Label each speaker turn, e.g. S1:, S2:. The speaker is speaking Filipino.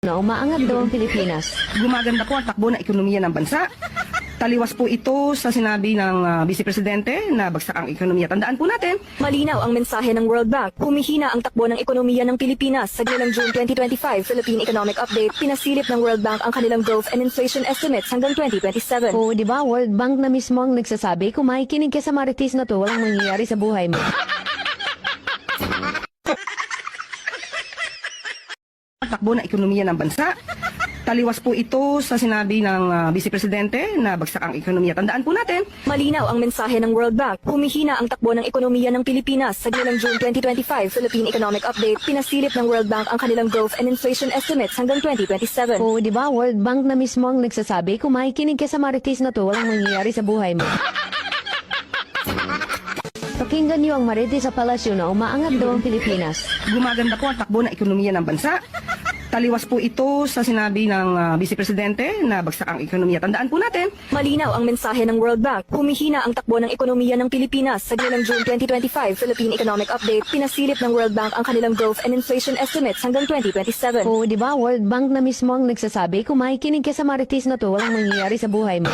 S1: na umaangat daw ang Pilipinas.
S2: Gumaganda po ang takbo ng ekonomiya ng bansa. Taliwas po ito sa sinabi ng Vice Presidente na bagsak ang ekonomiya. Tandaan po natin,
S3: Malinaw ang mensahe ng World Bank. Humihina ang takbo ng ekonomiya ng Pilipinas. Sa nilang June 2025 Philippine Economic Update, pinasilip ng World Bank ang kanilang growth and inflation estimates hanggang 2027.
S1: Oo, di ba? World Bank na mismo ang nagsasabi, kung makikinig ka sa marites na to, walang mangyayari sa buhay mo.
S2: ang takbo ng ekonomiya ng bansa. Taliwas po ito sa sinabi ng Vice Presidente na bagsak ang ekonomiya. Tandaan po natin,
S3: Malinaw ang mensahe ng World Bank. Humihina ang takbo ng ekonomiya ng Pilipinas. Sa nilang June 2025 Philippine Economic Update, pinasilip ng World Bank ang kanilang growth and inflation estimates hanggang 2027.
S1: Oo, di ba? World Bank na mismo ang nagsasabi, kung makikinig ka sa marites na to, walang mangyayari sa buhay mo. Pakinggan niyo ang marites sa palasyo na umaangat daw ang Pilipinas.
S2: gumaganda po ang takbo ng ekonomiya ng bansa. Taliwas po ito sa sinabi ng Vice Presidente na bagsak ang ekonomiya. Tandaan po natin,
S3: Malinaw ang mensahe ng World Bank. Humihina ang takbo ng ekonomiya ng Pilipinas. Sa nilang June 2025 Philippine Economic Update, pinasilip ng World Bank ang kanilang growth and inflation estimates hanggang 2027.
S1: Oo, di ba? World Bank na mismo ang nagsasabi, kung makikinig ka sa marites na to, walang mangyayari sa buhay mo.